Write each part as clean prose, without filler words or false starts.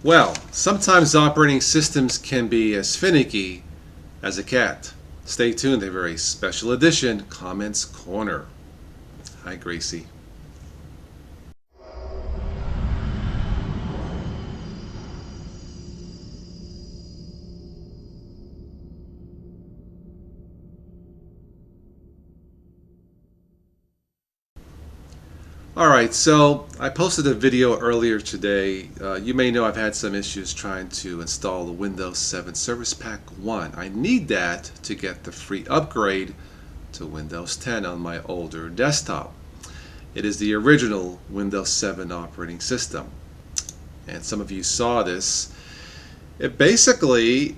Well, sometimes operating systems can be as finicky as a cat. Stay tuned, a very special edition Comments Corner. Hi, Gracie. Alright, so I posted a video earlier today. You may know I've had some issues trying to install the Windows 7 Service Pack 1. I need that to get the free upgrade to Windows 10 on my older desktop. It is the original Windows 7 operating system. And some of you saw this. It basically,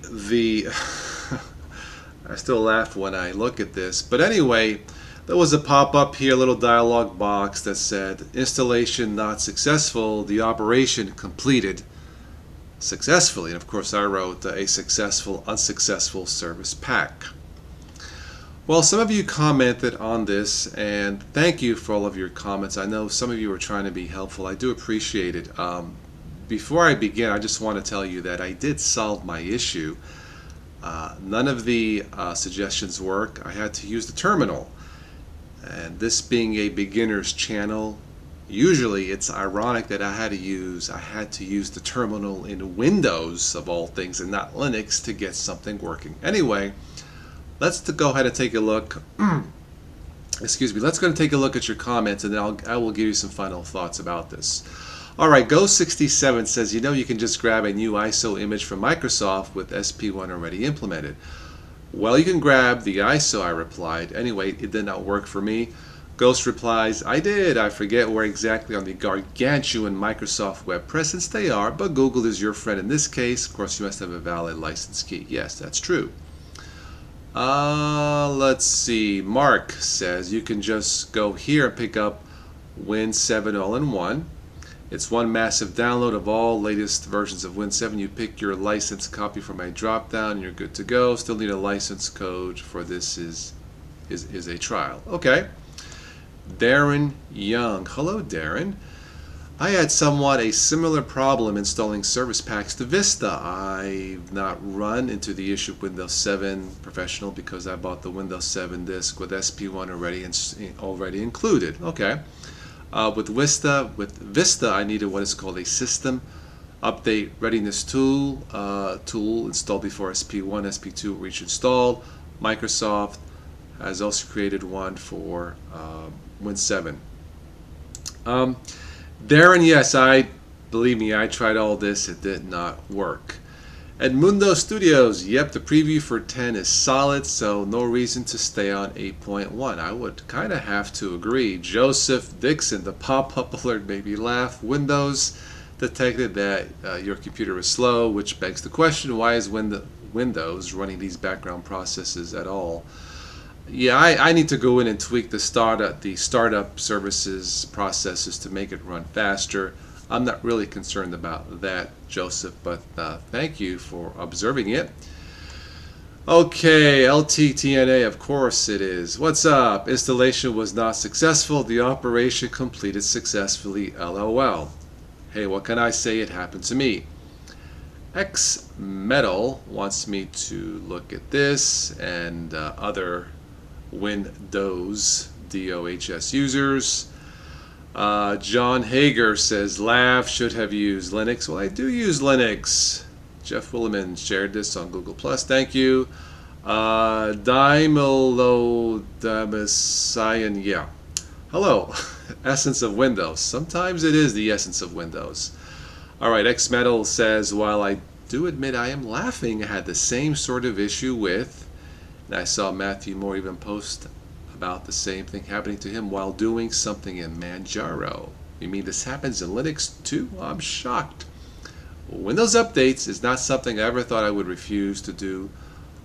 I still laugh when I look at this, but anyway, there was a pop-up here, a little dialog box that said, installation not successful, the operation completed successfully. And of course I wrote a successful, unsuccessful service pack. Well, some of you commented on this, and thank you for all of your comments. I know some of you are trying to be helpful. I do appreciate it. Before I begin, I just want to tell you that I did solve my issue. None of the suggestions work. I had to use the terminal. And this being a beginner's channel, usually it's ironic that I had to use the terminal in Windows of all things and not Linux to get something working. Anyway, let's go ahead and take a look. Excuse me. Let's go and take a look at your comments, and then I will give you some final thoughts about this. All right, Go67 says, you can just grab a new ISO image from Microsoft with SP1 already implemented. Well, you can grab the ISO, I replied. Anyway, it did not work for me. Ghost replies, I did. I forget where exactly on the gargantuan Microsoft web presence they are, but Google is your friend in this case. Of course, you must have a valid license key. Yes, that's true. Let's see. Mark says you can just go here and pick up Win 7 all-in-one. It's one massive download of all latest versions of Win 7. You pick your license copy from a drop-down and you're good to go. Still need a license code for this is a trial. Okay. Darren Young. Hello, Darren. I had somewhat a similar problem installing service packs to Vista. I've not run into the issue of Windows 7 Professional because I bought the Windows 7 disk with SP1 already included. Okay. With Vista, I needed what is called a System Update Readiness tool installed before SP1, SP2 reach installed. Microsoft has also created one for Win 7. Darren, yes, believe me, I tried all this. It did not work. Edmundo Studios, yep, the preview for 10 is solid, so no reason to stay on 8.1. I would kind of have to agree. Joseph Dixon, the pop-up alert made me laugh. Windows detected that your computer is slow, which begs the question, why is Windows running these background processes at all? Yeah, I need to go in and tweak the startup services processes to make it run faster. I'm not really concerned about that, Joseph, but thank you for observing it. Okay, LTTNA, of course it is. What's up? Installation was not successful. The operation completed successfully, LOL. Hey, what can I say? It happened to me. X Metal wants me to look at this and other Windows DOHS users. John Hager says, Laugh, should have used Linux. Well, I do use Linux. Jeff Williman shared this on Google+. Thank you. Daimolodamasian, yeah. Hello. Essence of Windows. Sometimes it is the essence of Windows. Alright, X Metal says, while I do admit I am laughing, I had the same sort of issue with, and I saw Matthew Moore even post about the same thing happening to him while doing something in Manjaro. You mean this happens in Linux too? I'm shocked. Windows updates is not something I ever thought I would refuse to do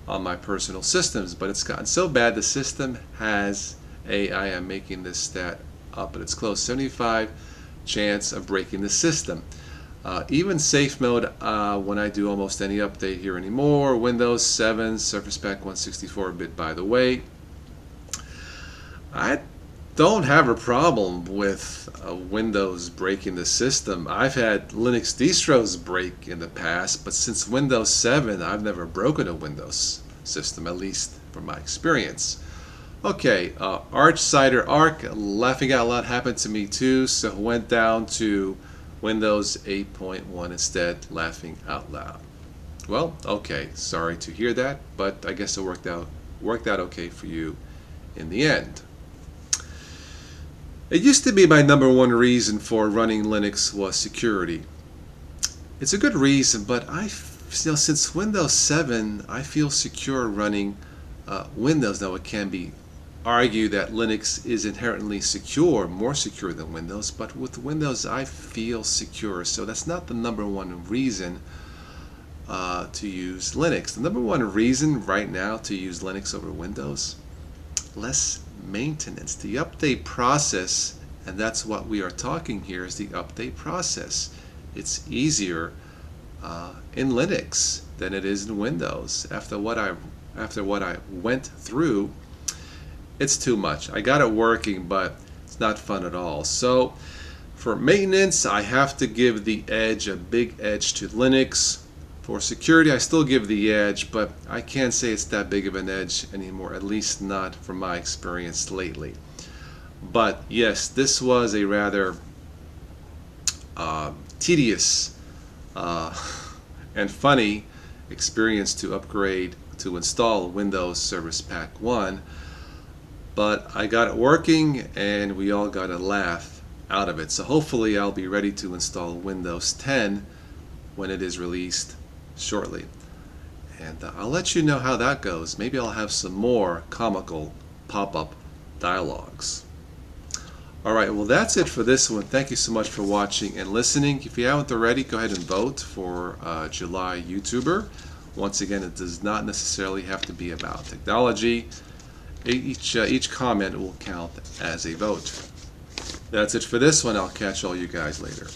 on my personal systems, but it's gotten so bad the system has I am making this stat up, but it's close, 75 chance of breaking the system. Even safe mode when I do almost any update here anymore. Windows 7 Surface Pack 164-bit, by the way. I don't have a problem with Windows breaking the system. I've had Linux distros break in the past, but since Windows 7, I've never broken a Windows system, at least from my experience. Okay, Archsider Arc, laughing out loud, happened to me too, so went down to Windows 8.1 instead, laughing out loud. Well, okay, sorry to hear that, but I guess it worked out okay for you in the end. It used to be my number one reason for running Linux was security. It's a good reason, but since Windows 7, I feel secure running Windows. Now, it can be argued that Linux is inherently secure, more secure than Windows, but with Windows, I feel secure. So that's not the number one reason to use Linux. The number one reason right now to use Linux over Windows, less maintenance. The update process, and that's what we are talking here, is the update process. It's easier in Linux than it is in Windows. After what I went through, it's too much. I got it working, but it's not fun at all. So for maintenance, I have to give the edge, a big edge, to Linux. For security, I still give the edge, but I can't say it's that big of an edge anymore, at least not from my experience lately. But yes, this was a rather tedious and funny experience to upgrade, to install Windows Service Pack 1, but I got it working and we all got a laugh out of it. So hopefully I'll be ready to install Windows 10 when it is released shortly, and I'll let you know how that goes. Maybe I'll have some more comical pop-up dialogues. Alright, well that's it for this one. Thank you so much for watching and listening. If you haven't already, go ahead and vote for July YouTuber. Once again, it does not necessarily have to be about technology. Each comment will count as a vote. That's it for this one. I'll catch all you guys later.